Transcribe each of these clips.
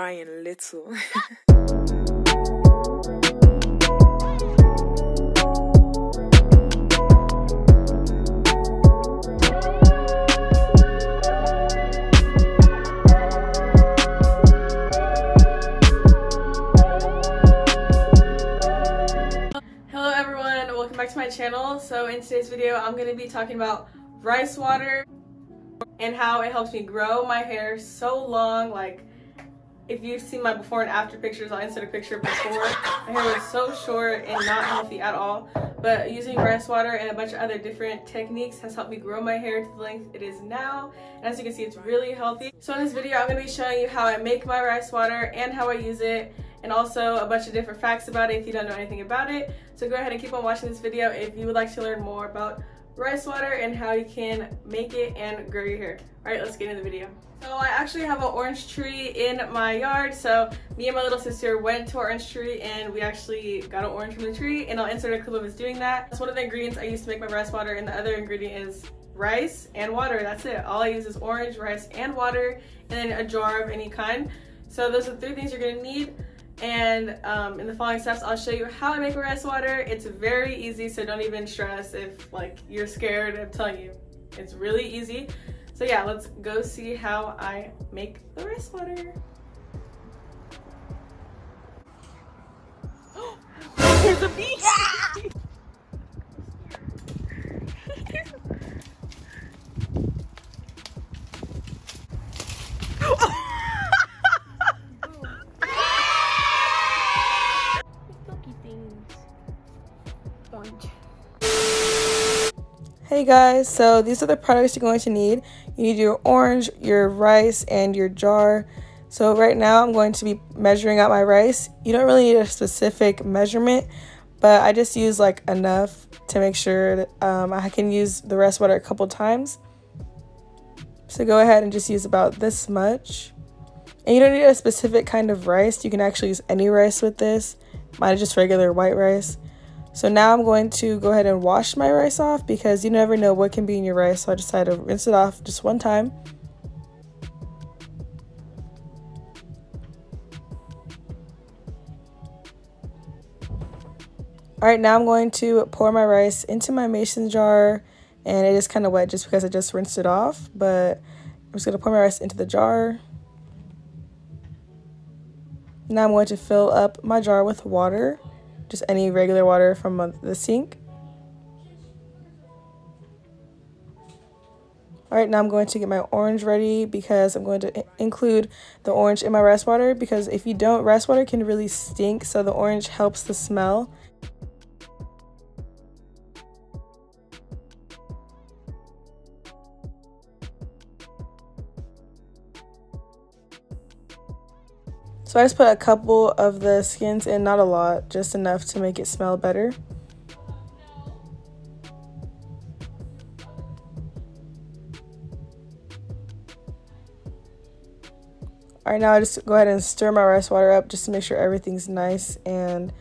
trying little. Hello everyone, welcome back to my channel. So in today's video I'm going to be talking about rice water and how it helps me grow my hair so long. Like, if you've seen my before and after pictures, I'll insert a picture before. My hair was so short and not healthy at all, but using rice water and a bunch of other different techniques has helped me grow my hair to the length it is now. And as you can see, it's really healthy. So in this video I'm going to be showing you how I make my rice water and how I use it, and also a bunch of different facts about it if you don't know anything about it. So go ahead and keep on watching this video if you would like to learn more about rice water and how you can make it and grow your hair. Alright, let's get into the video. So I actually have an orange tree in my yard. So me and my little sister went to our orange tree and we actually got an orange from the tree, and I'll insert a clip of us doing that. That's one of the ingredients I use to make my rice water, and the other ingredient is rice and water. That's it. All I use is orange, rice, and water, and then a jar of any kind. So those are the 3 things you're going to need. And in the following steps I'll show you how I make a rice water. It's very easy, so don't even stress if like you're scared. I'm telling you, it's really easy. So yeah, let's go see how I make the rice water. There's a bee! Hey guys, so these are the products you're going to need. You need your orange, your rice, and your jar. So right now I'm going to be measuring out my rice. You don't really need a specific measurement, but I just use like enough to make sure that I can use the rice water a couple times. So go ahead and just use about this much. And you don't need a specific kind of rice. You can actually use any rice with this. Mine is just regular white rice. So now I'm going to go ahead and wash my rice off because you never know what can be in your rice. So I decided to rinse it off just one time. Alright, now I'm going to pour my rice into my mason jar, and it is kind of wet just because I just rinsed it off, but I'm just going to pour my rice into the jar. Now I'm going to fill up my jar with water. Just any regular water from the sink. Alright, now I'm going to get my orange ready because I'm going to include the orange in my rice water, because if you don't, rice water can really stink, so the orange helps the smell. So I just put a couple of the skins in, not a lot, just enough to make it smell better. Alright, now I just go ahead and stir my rice water up just to make sure everything's nice and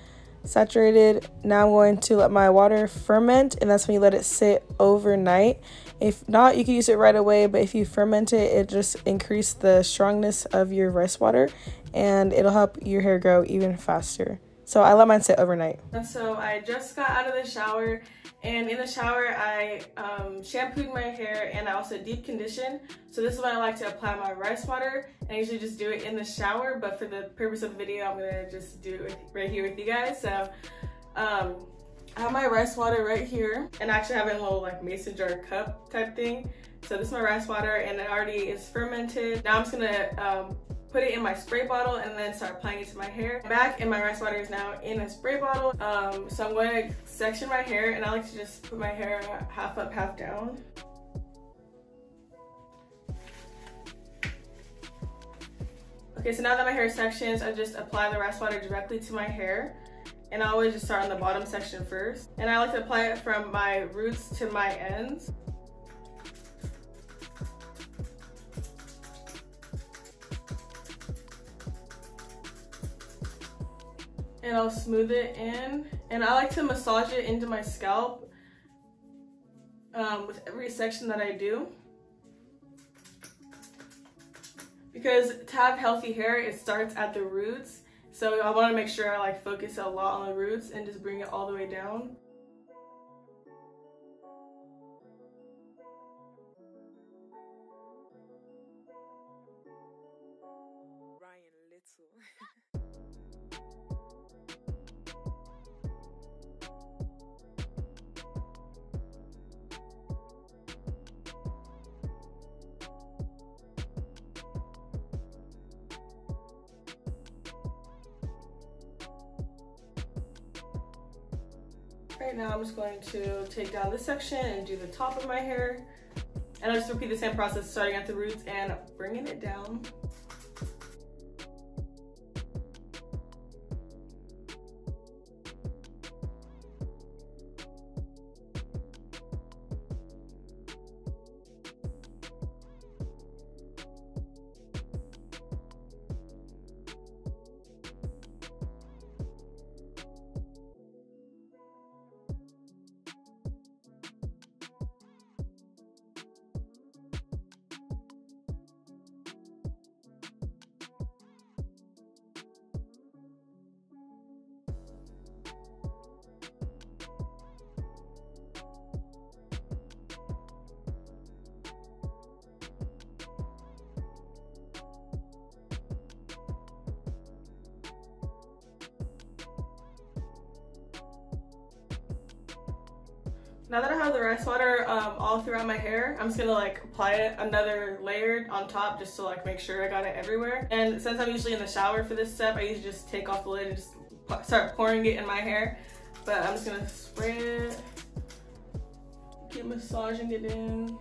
saturated. Now I'm going to let my water ferment, and that's when you let it sit overnight. If not, you can use it right away, but if you ferment it, it just increases the strongness of your rice water and it'll help your hair grow even faster. So I let mine sit overnight. And so I just got out of the shower, and in the shower I shampooed my hair and I also deep conditioned. So this is when I like to apply my rice water, and I usually just do it in the shower, but for the purpose of the video I'm gonna just do it right here with you guys. So I have my rice water right here, and I actually have it in a little like mason jar cup type thing. So this is my rice water, and it already is fermented. Now I'm just gonna put it in my spray bottle and then start applying it to my hair. Back, and my rice water is now in a spray bottle. So I'm going to section my hair, and I like to just put my hair half up, half down. Okay, so now that my hair is sectioned, I just apply the rice water directly to my hair. And I always just start on the bottom section first. And I like to apply it from my roots to my ends. And I'll smooth it in, and I like to massage it into my scalp with every section that I do. because to have healthy hair, it starts at the roots. So I want to make sure I like focus a lot on the roots and just bring it all the way down. Right now I'm just going to take down this section and do the top of my hair. And I'll just repeat the same process, starting at the roots and bringing it down. Now that I have the rice water all throughout my hair, I'm just gonna like apply it another layer on top just to like make sure I got it everywhere. And since I'm usually in the shower for this step, I usually just take off the lid and just start pouring it in my hair. But I'm just gonna spray it, keep massaging it in.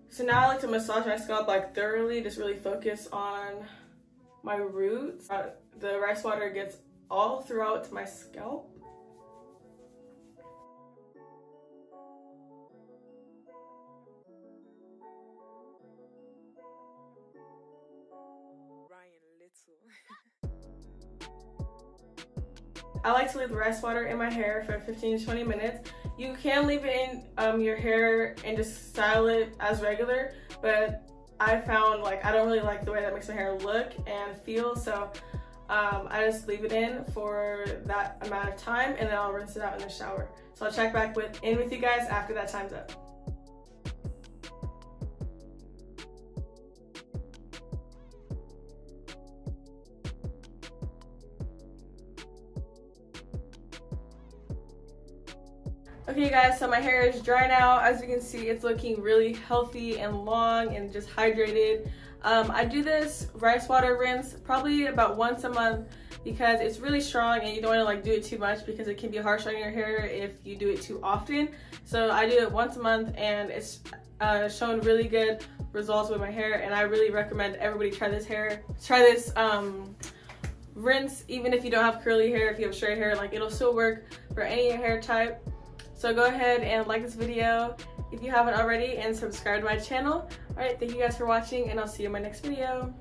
So now I like to massage my scalp like thoroughly, just really focus on my roots. The rice water gets all throughout my scalp. I like to leave the rice water in my hair for 15 to 20 minutes. You can leave it in your hair and just style it as regular, but I found like I don't really like the way that makes my hair look and feel, so I just leave it in for that amount of time and then I'll rinse it out in the shower. So I'll check back in with you guys after that time's up. Okay guys, so my hair is dry now. As you can see, it's looking really healthy and long and just hydrated. I do this rice water rinse probably about once a month because it's really strong and you don't want to like do it too much because it can be harsh on your hair if you do it too often. So I do it once a month and it's shown really good results with my hair, and I really recommend everybody try this rinse even if you don't have curly hair. If you have straight hair, like it'll still work for any hair type. So go ahead and like this video if you haven't already and subscribe to my channel. Alright, thank you guys for watching and I'll see you in my next video.